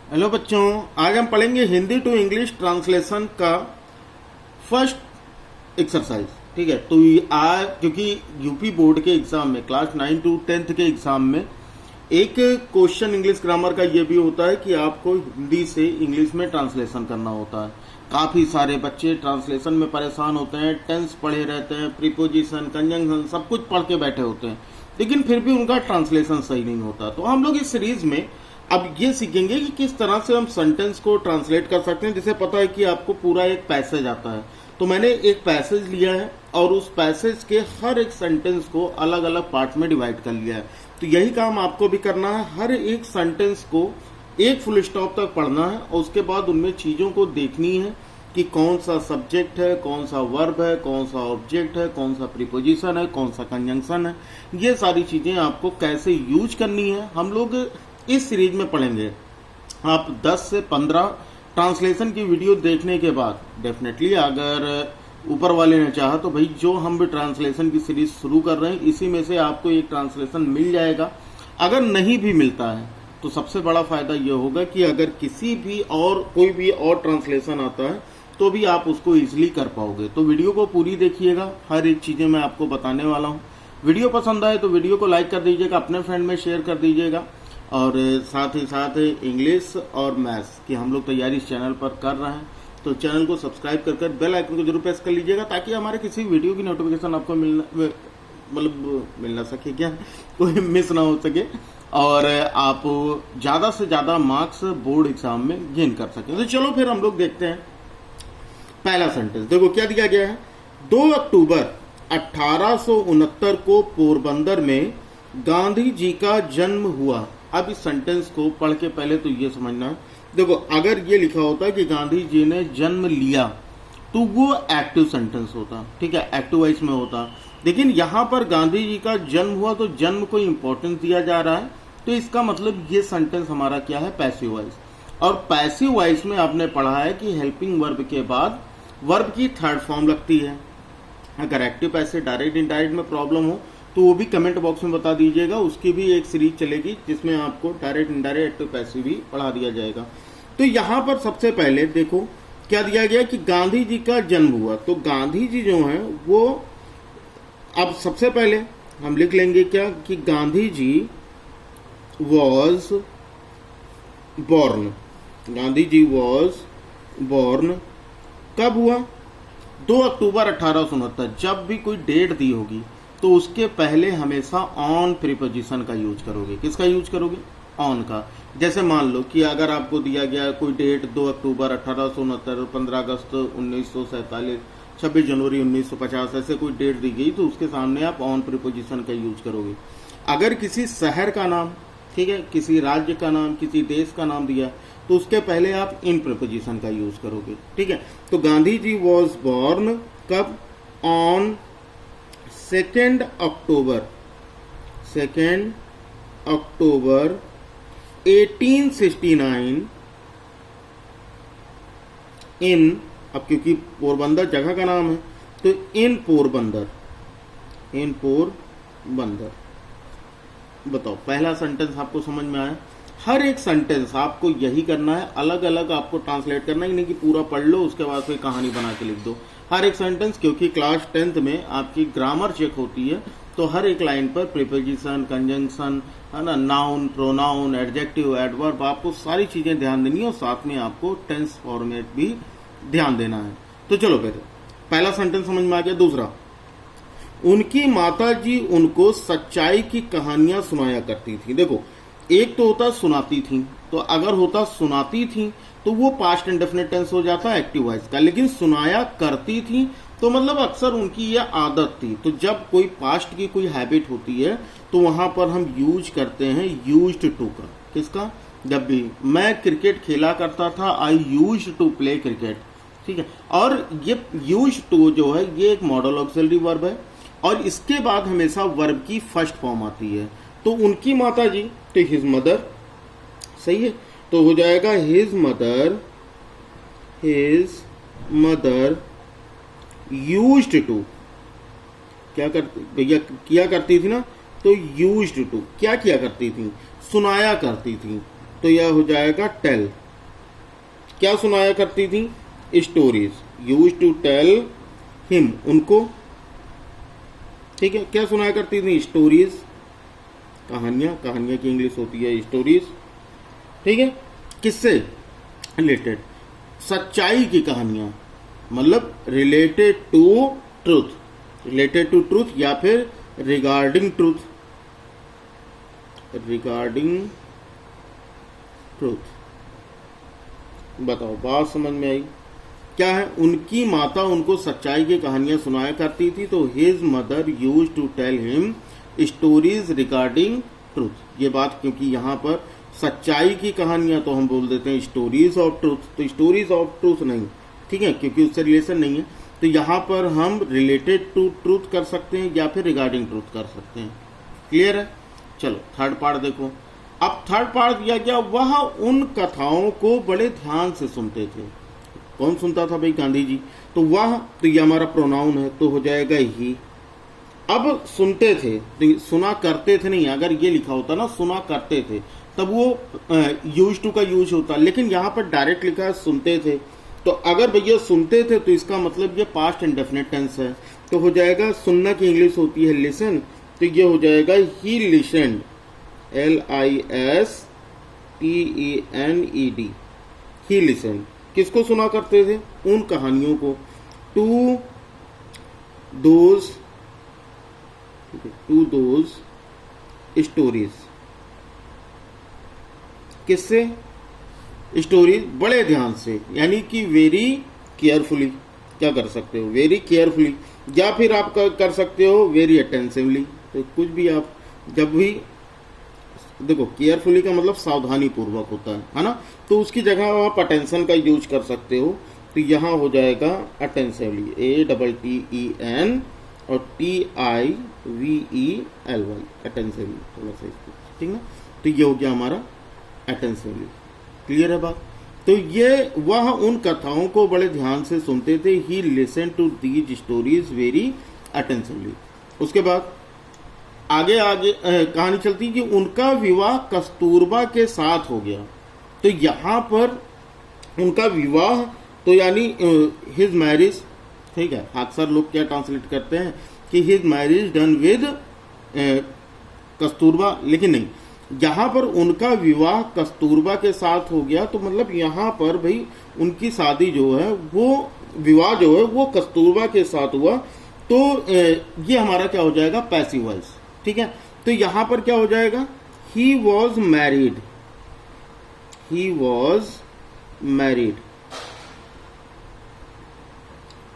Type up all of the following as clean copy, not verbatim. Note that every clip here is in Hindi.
हेलो बच्चों, आज हम पढ़ेंगे हिंदी टू इंग्लिश ट्रांसलेशन का फर्स्ट एक्सरसाइज। ठीक है, तो आज क्योंकि यूपी बोर्ड के एग्जाम में क्लास 9 टू 10th के एग्जाम में एक क्वेश्चन इंग्लिश ग्रामर का ये भी होता है कि आपको हिंदी से इंग्लिश में ट्रांसलेशन करना होता है। काफी सारे बच्चे ट्रांसलेशन में परेशान होते हैं, टेंस पढ़े रहते हैं, प्रीपोजिशन, कंजंक्शन सब कुछ पढ़ के बैठे होते हैं, लेकिन फिर भी उनका ट्रांसलेशन सही नहीं होता। तो हम लोग इस सीरीज में अब ये सीखेंगे कि किस तरह से हम सेंटेंस को ट्रांसलेट कर सकते हैं। जैसे पता है कि आपको पूरा एक पैसेज आता है, तो मैंने एक पैसेज लिया है और उस पैसेज के हर एक सेंटेंस को अलग अलग पार्ट में डिवाइड कर लिया है। तो यही काम आपको भी करना है, हर एक सेंटेंस को एक फुल स्टॉप तक पढ़ना है और उसके बाद उनमें चीजों को देखनी है कि कौन सा सब्जेक्ट है, कौन सा वर्ब है, कौन सा ऑब्जेक्ट है, कौन सा प्रीपोजिशन है, कौन सा कंजंक्शन है। ये सारी चीजें आपको कैसे यूज करनी है हम लोग इस सीरीज में पढ़ेंगे। आप 10 से 15 ट्रांसलेशन की वीडियो देखने के बाद डेफिनेटली अगर ऊपर वाले ने चाहा तो भाई जो हम भी ट्रांसलेशन की सीरीज शुरू कर रहे हैं इसी में से आपको एक ट्रांसलेशन मिल जाएगा। अगर नहीं भी मिलता है तो सबसे बड़ा फायदा ये होगा कि अगर किसी भी और कोई भी और ट्रांसलेशन आता है तो भी आप उसको इजीली कर पाओगे। तो वीडियो को पूरी देखिएगा, हर एक चीजें मैं आपको बताने वाला हूँ। वीडियो पसंद आए तो वीडियो को लाइक कर दीजिएगा, अपने फ्रेंड में शेयर कर दीजिएगा और साथ ही साथ इंग्लिश और मैथ्स की हम लोग तैयारी इस चैनल पर कर रहे हैं। तो चैनल को सब्सक्राइब कर बेल आइकन को जरूर प्रेस कर लीजिएगा ताकि हमारे किसी वीडियो की नोटिफिकेशन आपको मिल ना सके, क्या कोई मिस ना हो सके और आप ज्यादा से ज्यादा मार्क्स बोर्ड एग्जाम में गेन कर सके। तो चलो फिर हम लोग देखते हैं पहला सेंटेंस। देखो क्या दिया गया है। 2 अक्टूबर 1869 को पोरबंदर में गांधी जी का जन्म हुआ। अब इस सेंटेंस को पढ़ के पहले तो ये समझना है, देखो अगर ये लिखा होता कि गांधी जी ने जन्म लिया तो वो एक्टिव सेंटेंस होता, ठीक है, एक्टिव वॉइस में होता। लेकिन यहाँ पर गांधी जी का जन्म हुआ तो जन्म को इंपॉर्टेंस दिया जा रहा है, तो इसका मतलब ये सेंटेंस हमारा क्या है, पैसिव वॉइस। और पैसिव वॉइस में आपने पढ़ा है कि हेल्पिंग वर्ब के बाद वर्ब की थर्ड फॉर्म लगती है। अगर एक्टिव पैसिव डायरेक्ट इनडायरेक्ट में प्रॉब्लम हो तो वो भी कमेंट बॉक्स में बता दीजिएगा, उसकी भी एक सीरीज चलेगी जिसमें आपको डायरेक्ट इनडायरेक्ट एक्टिव पैसिव भी पढ़ा दिया जाएगा। तो यहाँ पर सबसे पहले देखो क्या दिया गया कि गांधी जी का जन्म हुआ। तो गांधी जी जो हैं वो, अब सबसे पहले हम लिख लेंगे क्या कि Gandhi ji was born. Gandhi ji was born कब हुआ, 2 अक्टूबर 1869। जब भी कोई डेट दी होगी तो उसके पहले हमेशा ऑन प्रीपोजिशन का यूज करोगे। किसका यूज करोगे, ऑन का। जैसे मान लो कि अगर आपको दिया गया कोई डेट 2 अक्टूबर 1869, 15 अगस्त 1947, 26 जनवरी 1950, ऐसे कोई डेट दी गई तो उसके सामने आप ऑन प्रीपोजिशन का यूज करोगे। अगर किसी शहर का नाम, ठीक है, किसी राज्य का नाम, किसी देश का नाम दिया तो उसके पहले आप इन प्रीपोजिशन का यूज करोगे, ठीक है। तो गांधी जी वॉज बॉर्न कब, ऑन 2 अक्टूबर 1869 इन, अब क्योंकि पोरबंदर जगह का नाम है तो इन पोरबंदर। बताओ पहला सेंटेंस आपको समझ में आया। हर एक सेंटेंस आपको यही करना है, अलग अलग आपको ट्रांसलेट करना है, नहीं कि पूरा पढ़ लो उसके बाद कोई कहानी बना के लिख दो। हर एक सेंटेंस, क्योंकि क्लास 10th में आपकी ग्रामर चेक होती है तो हर एक लाइन पर प्रीपोजिशन, कंजंक्शन, है ना, नाउन, प्रोनाउन, एडजेक्टिव, एडवर्ब, आपको सारी चीजें ध्यान देनी है और साथ में आपको टेंस फॉर्मेट भी ध्यान देना है। तो चलो फिर पहला सेंटेंस समझ में आ गया। दूसरा, उनकी माताजी उनको सच्चाई की कहानियां सुनाया करती थी। देखो एक तो होता सुनाती थी, तो अगर होता सुनाती थी तो वो पास्ट इंडेफिनिट टेंस हो जाता है एक्टिव वॉइस का, लेकिन सुनाया करती थी तो मतलब अक्सर उनकी यह आदत थी। तो जब कोई पास्ट की कोई हैबिट होती है तो वहां पर हम यूज करते हैं यूज्ड टू का। किसका, जब भी मैं क्रिकेट खेला करता था, I used to play cricket, ठीक है। और ये यूज्ड टू जो है ये एक मॉडल ऑक्सिलरी वर्ब है और इसके बाद हमेशा वर्ब की फर्स्ट फॉर्म आती है। तो उनकी माता जी, तो हिज मदर, सही है, तो हो जाएगा हिज मदर यूज्ड टू, क्या करती भैया, किया करती थी ना, तो यूज्ड टू क्या किया करती थी, सुनाया करती थी। तो यह हो जाएगा टेल। क्या सुनाया करती थी? Stories. Use to tell him, उनको, ठीक है, क्या सुनाया करती थी? स्टोरीज, कहानियां। कहानियां की इंग्लिश होती है स्टोरीज, ठीक है। किससे रिलेटेड? सच्चाई की कहानियां, मतलब related to truth, related to truth या फिर रिगार्डिंग ट्रूथ, रिगार्डिंग ट्रूथ। बताओ, बात समझ में आई? क्या है? उनकी माता उनको सच्चाई की कहानियां सुनाया करती थी, तो his mother use to tell him stories regarding truth. ये बात, क्योंकि यहाँ पर सच्चाई की कहानियां तो हम बोल देते हैं स्टोरीज ऑफ ट्रूथ, तो स्टोरीज ऑफ ट्रूथ नहीं, ठीक है, क्योंकि उससे रिलेशन नहीं है। तो यहाँ पर हम रिलेटेड टू ट्रूथ कर सकते हैं या फिर रिगार्डिंग ट्रूथ कर सकते हैं। क्लियर है? चलो थर्ड पार्ट देखो। अब थर्ड पार्ट दिया गया, वह उन कथाओं को बड़े ध्यान से सुनते थे। कौन सुनता था भाई? गांधी जी। तो वह, तो ये हमारा प्रोनाउन है, तो हो जाएगा ही। अब सुनते थे, तो सुना करते थे नहीं, अगर ये लिखा होता ना सुना करते थे तब वो यूज टू का यूज होता, लेकिन यहाँ पर डायरेक्ट लिखा है सुनते थे। तो अगर भैया सुनते थे तो इसका मतलब ये पास्ट इंडेफिनिट टेंस है, तो हो जाएगा, सुनना की इंग्लिश होती है लिसन, तो ये हो जाएगा he listened, LISTENED, he listen. किसको सुना करते थे? उन कहानियों को। To those stories. किससे? स्टोरीज, बड़े ध्यान से, यानी कि वेरी केयरफुली। क्या कर सकते हो? वेरी केयरफुली, या फिर आप कर सकते हो वेरी अटेंसिवली। तो कुछ भी आप जब भी देखो, केयरफुली का मतलब सावधानी पूर्वक होता है ना, तो उसकी जगह आप अटेंशन का यूज कर सकते हो। तो यहाँ हो जाएगा अटेंसिवली, ATTEN और TIVELY, अटेंसिवली, थोड़ा सा इसको, ठीक ना। तो ये हो गया हमारा अटेंसिवली। क्लियर है बात? तो ये, वह उन कथाओं को बड़े ध्यान से सुनते थे। He listen to these stories very attentively. उसके बाद आगे कहानी चलती कि उनका विवाह कस्तूरबा के साथ हो गया। तो यहां पर उनका विवाह, तो यानी हिज मैरिज, ठीक है। अक्सर लोग क्या ट्रांसलेट करते हैं कि his marriage done with Kasturba, लेकिन नहीं, यहां पर उनका विवाह कस्तूरबा के साथ हो गया। तो मतलब यहां पर भाई उनकी शादी जो है, वो विवाह जो है वो कस्तूरबा के साथ हुआ। तो ये हमारा क्या हो जाएगा? पैसिव वॉइस, ठीक है। तो यहां पर क्या हो जाएगा? ही was married, he was married.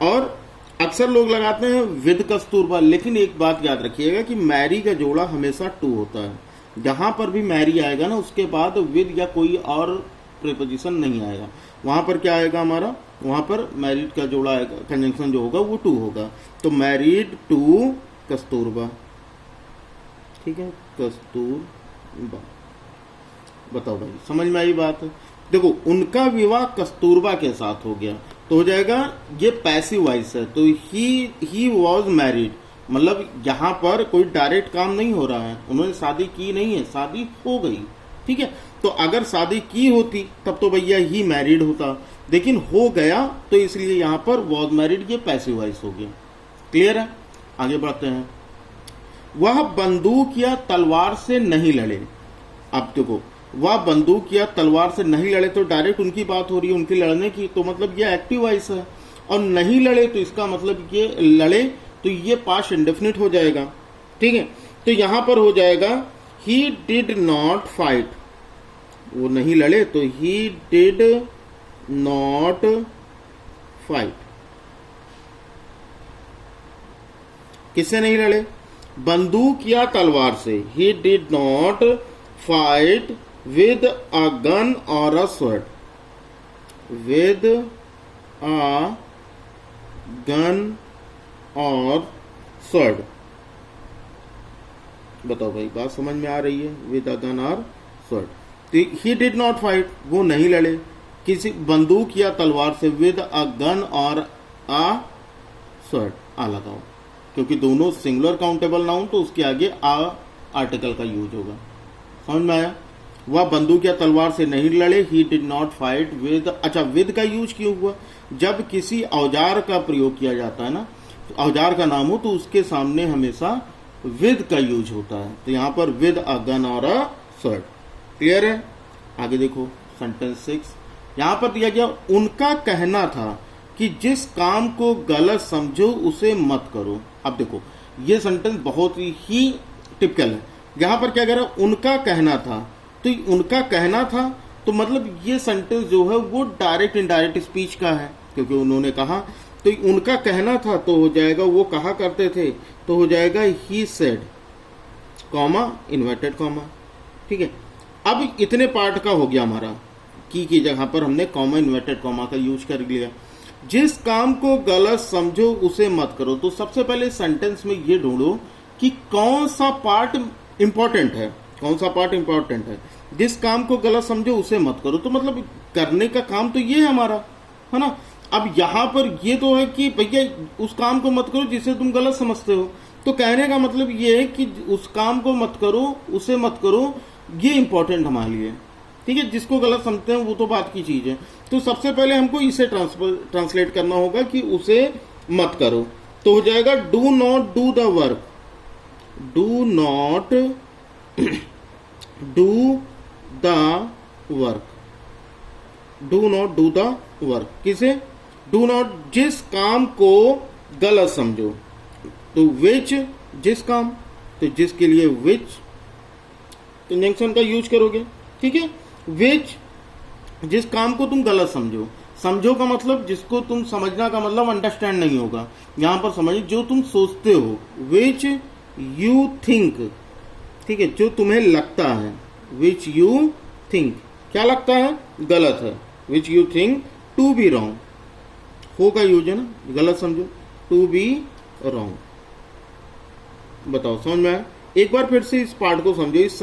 और अक्सर लोग लगाते हैं विद कस्तूरबा, लेकिन एक बात याद रखिएगा कि मैरी का जोड़ा हमेशा टू होता है। जहां पर भी मैरी आएगा ना, उसके बाद विद या कोई और प्रीपोजिशन नहीं आएगा। वहां पर क्या आएगा हमारा? वहां पर मैरिड का जोड़ा आएगा, कंजंक्शन जो होगा वो टू होगा। तो मैरिड टू कस्तूरबा, ठीक है, कस्तूरबा। बताओ भाई, समझ में आई बात? देखो, उनका विवाह कस्तूरबा के साथ हो गया, तो हो जाएगा ये पैसिव वॉइस है। तो ही वॉज मैरिड, मतलब यहां पर कोई डायरेक्ट काम नहीं हो रहा है, उन्होंने शादी की नहीं है, शादी हो गई, ठीक है। तो अगर शादी की होती तब तो भैया ही मैरिड होता, लेकिन हो गया, तो इसलिए यहां पर वॉज मैरिड, ये पैसिव वॉइस हो गया। क्लियर है? आगे बढ़ते हैं। वह बंदूक या तलवार से नहीं लड़े। अब देखो, वह बंदूक या तलवार से नहीं लड़े, तो डायरेक्ट उनकी बात हो रही है, उनकी लड़ने की, तो मतलब ये एक्टिव वॉइस है। और नहीं लड़े तो इसका मतलब ये लड़े, तो ये पास्ट इंडेफिनिट हो जाएगा, ठीक है। तो यहां पर हो जाएगा ही डिड नॉट फाइट, वो नहीं लड़े, तो ही डिड नॉट फाइट। किससे नहीं लड़े? बंदूक या तलवार से। ही did not fight with a gun or a sword, with a gun or sword। बताओ भाई, बात समझ में आ रही है? with a gun or sword। तो he did not fight, वो नहीं लड़े किसी बंदूक या तलवार से, with a gun or a sword। आ लगाओ, क्योंकि दोनों सिंगुलर काउंटेबल नाउन, तो उसके आगे आ आर्टिकल का यूज होगा। समझ में आया? वह बंदूक या तलवार से नहीं लड़े। ही डिड नॉट फाइट विद। अच्छा, विद का यूज क्यों हुआ? जब किसी औजार का प्रयोग किया जाता है ना, औजार का नाम हो तो उसके सामने हमेशा विद का यूज होता है। तो यहां पर विद अ गन और अ स्वॉर्ड। क्लियर है? आगे देखो सेंटेंस 6, यहां पर दिया गया उनका कहना था कि जिस काम को गलत समझो उसे मत करो। अब देखो ये सेंटेंस बहुत ही टिपिकल है। यहां पर क्या कह रहा है? उनका कहना था। तो उनका कहना था तो मतलब ये सेंटेंस जो है वो डायरेक्ट इनडायरेक्ट स्पीच का है, क्योंकि उन्होंने कहा। तो उनका कहना था तो हो जाएगा वो कहा करते थे, तो हो जाएगा he said, comma inverted comma. ठीक है, अब इतने पार्ट का हो गया हमारा। की जगह पर हमने कॉमा इन्वर्टेड कॉमा का यूज कर लिया। जिस काम को गलत समझो उसे मत करो। तो सबसे पहले सेंटेंस में ये ढूंढो कि कौन सा पार्ट इंपॉर्टेंट है, कौन सा पार्ट इंपॉर्टेंट है। जिस काम को गलत समझो उसे मत करो, तो मतलब करने का काम तो ये है हमारा, है ना। अब यहां पर ये तो है कि भैया उस काम को मत करो जिसे तुम गलत समझते हो। तो कहने का मतलब ये है कि उस काम को मत करो, उसे मत करो, ये इंपॉर्टेंट हमारे लिए। ठीक है, जिसको गलत समझते हैं वो तो बात की चीज है। तो सबसे पहले हमको इसे ट्रांसलेट करना होगा कि उसे मत करो। तो हो जाएगा do not do the work, do not do the work, do not do the work. किसे? डू नॉट, जिस काम को गलत समझो। तो विच, जिस काम, तो जिसके लिए विच कंजंक्शन का यूज करोगे। ठीक है, विच, जिस काम को तुम गलत समझो। समझो का मतलब जिसको तुम समझना का मतलब अंडरस्टैंड नहीं होगा, यहां पर समझो जो तुम सोचते हो। विच यू थिंक, ठीक है, जो तुम्हें लगता है। विच यू थिंक, क्या लगता है? गलत है। Which you think to be wrong, हो का यूज है ना, गलत समझो, टू बी रॉन्ग। बताओ समझ में आया? एक बार फिर से इस पार्ट को समझो, इस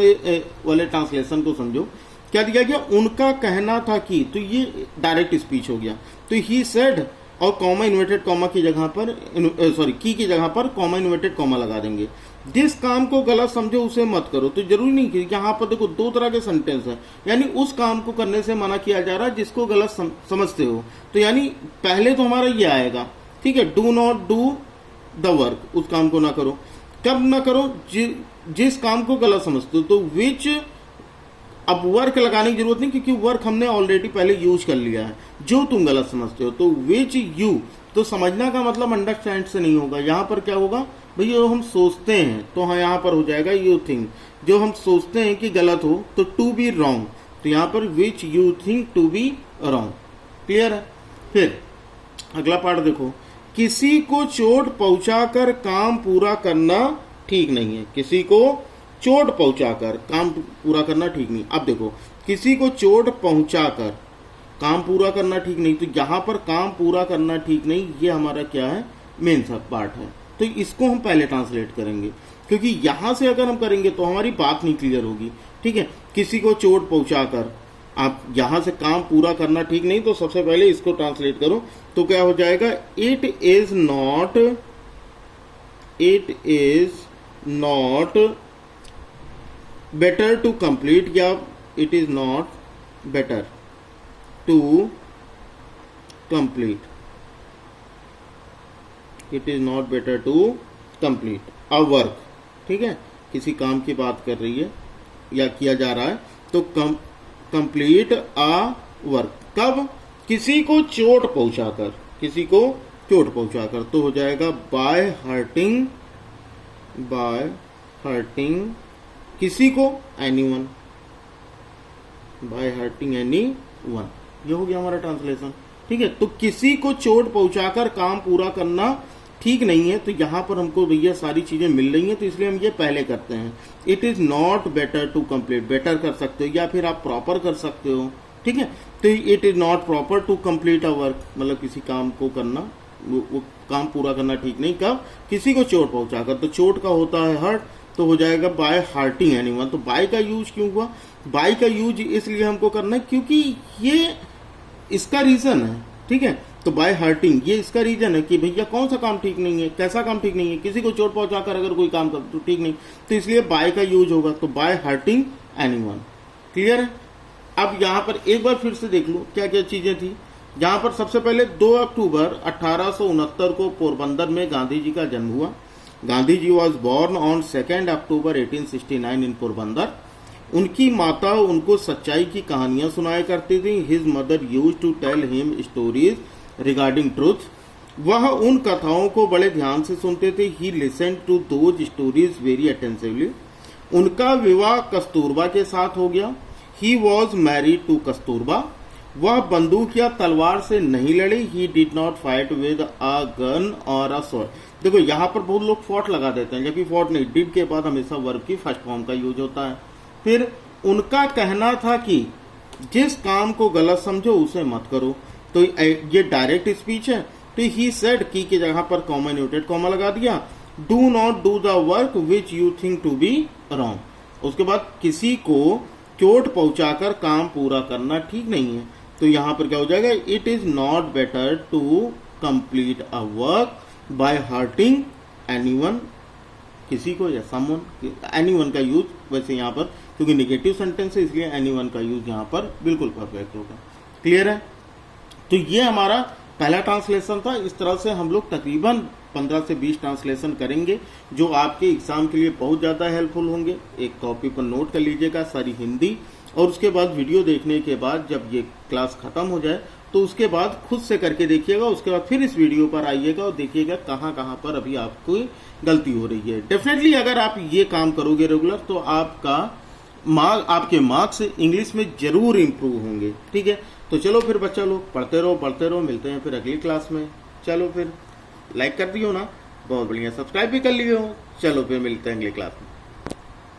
वाले ट्रांसलेशन को समझो। क्या दिया गया? उनका कहना था कि, तो ये डायरेक्ट स्पीच हो गया। तो ही सेड और कॉमा इन्वर्टेड कॉमा की जगह पर, सॉरी की जगह पर कॉमा इन्वर्टेड कॉमा लगा देंगे। जिस काम को गलत समझो उसे मत करो। तो जरूरी नहीं कि यहाँ पर देखो दो तरह के सेंटेंस है, यानी उस काम को करने से मना किया जा रहा है जिसको गलत समझते हो। तो यानी पहले तो हमारा ये आएगा, ठीक है, do not do the work, उस काम को ना करो। कब ना करो? जिस काम को गलत समझते हो। तो विच, अब वर्क लगाने की जरूरत नहीं क्योंकि वर्क हमने ऑलरेडी पहले यूज कर लिया है। जो तुम गलत समझते हो। तो विच यू, तो समझना का मतलब अंडरस्टैंड से नहीं होगा। यहां पर क्या होगा भैया? जो हम सोचते हैं, तो हाँ यहां पर हो जाएगा यू थिंक। जो हम सोचते हैं कि गलत हो, तो टू बी रॉन्ग, तो यहां पर which you think to be wrong. Clear है? फिर अगला पार्ट देखो, किसी को चोट पहुंचाकर काम पूरा करना ठीक नहीं है। किसी को चोट पहुंचाकर काम पूरा करना ठीक नहीं। अब देखो, किसी को चोट पहुंचाकर काम पूरा करना ठीक नहीं, तो यहां पर काम पूरा करना ठीक नहीं, ये हमारा क्या है? मेन सब पार्ट है। तो इसको हम पहले ट्रांसलेट करेंगे, क्योंकि यहां से अगर हम करेंगे तो हमारी बात नहीं क्लियर होगी। ठीक है, किसी को चोट पहुंचाकर, आप यहां से काम पूरा करना ठीक नहीं, तो सबसे पहले इसको ट्रांसलेट करो। तो क्या हो जाएगा? It is not better to complete, या it is not better to complete, it is not better to complete a work. ठीक है, किसी काम की बात कर रही है या किया जा रहा है, तो कंप्लीट अ वर्क। कब? किसी को चोट पहुंचाकर, किसी को चोट पहुंचाकर। तो हो जाएगा बाय हर्टिंग किसी को, एनीवन, बाय हर्टिंग एनीवन। ये हो गया हमारा ट्रांसलेशन। ठीक है, तो किसी को चोट पहुंचाकर काम पूरा करना ठीक नहीं है। तो यहां पर हमको भैया सारी चीजें मिल रही हैं, तो इसलिए हम ये पहले करते हैं। It is not better to complete, better कर सकते हो या फिर आप प्रॉपर कर सकते हो। ठीक है, तो it is not proper to complete a work, मतलब किसी काम को करना, वो काम पूरा करना ठीक नहीं। कब? किसी को चोट पहुंचाकर। तो चोट का होता है हर्ट, तो हो जाएगा बाय हार्टिंग एनीवन। तो बाय का यूज क्यों हुआ? बाय का यूज इसलिए हमको करना है क्योंकि ये इसका रीजन है। ठीक है, तो बाय हर्टिंग ये इसका रीजन है कि भैया कौन सा काम ठीक नहीं है, कैसा काम ठीक नहीं है। किसी को चोट पहुंचाकर अगर कोई काम कर तो ठीक नहीं, तो इसलिए बाय का यूज होगा। तो बाय हर्टिंग एनीवन। क्लियर है। अब यहाँ पर एक बार फिर से देख लो क्या क्या चीजें थी। यहाँ पर सबसे पहले 2 अक्टूबर 1869 को पोरबंदर में गांधी जी का जन्म हुआ। Gandhi ji was born on 2 October 1869 in Porbandar. उनकी माता उनको सच्चाई की कहानियां सुनाया करती थी। His mother used to tell him stories regarding truth. वह उन कथाओं को बड़े ध्यान से सुनते थे। He listened to those stories very attentively. उनका विवाह कस्तूरबा के साथ हो गया। He was married to Kasturba. वह बंदूक या तलवार से नहीं लड़ी। He did not fight with a gun और अ स्वॉर्ड। देखो यहाँ पर बहुत लोग फॉट लगा देते हैं, जबकि फॉट नहीं, डिड के बाद हमेशा वर्ब की फर्स्ट फॉर्म का यूज होता है। फिर उनका कहना था कि जिस काम को गलत समझो उसे मत करो। तो ये डायरेक्ट स्पीच है। तो ही सेड की के जगह पर कॉमा न्यूटेड कॉमा लगा दिया। Do not do the work which you think to be wrong. उसके बाद किसी को चोट पहुंचाकर काम पूरा करना ठीक नहीं है। तो यहां पर क्या हो जाएगा, it is not better to complete a work by hurting anyone, किसी को या समवन, एनीवन का यूज वैसे यहाँ पर क्योंकि नेगेटिव सेंटेंस है इसलिए एनीवन का यूज यहाँ पर बिल्कुल परफेक्ट होगा। क्लियर है। तो ये हमारा पहला ट्रांसलेशन था। इस तरह से हम लोग तकरीबन 15 से 20 ट्रांसलेशन करेंगे जो आपके एग्जाम के लिए बहुत ज्यादा हेल्पफुल होंगे। एक कॉपी पर नोट कर लीजिएगा सारी हिंदी, और उसके बाद वीडियो देखने के बाद जब ये क्लास खत्म हो जाए तो उसके बाद खुद से करके देखिएगा। उसके बाद फिर इस वीडियो पर आइएगा और देखिएगा कहाँ कहाँ पर अभी आपको गलती हो रही है। डेफिनेटली अगर आप ये काम करोगे रेगुलर तो आपके मार्क्स इंग्लिश में जरूर इंप्रूव होंगे। ठीक है, तो चलो फिर बच्चा लोग पढ़ते रहो, मिलते हैं फिर अगली क्लास में। चलो फिर लाइक कर दियो ना, बहुत बढ़िया, सब्सक्राइब भी कर लियो। चलो फिर मिलते हैं अगली क्लास में।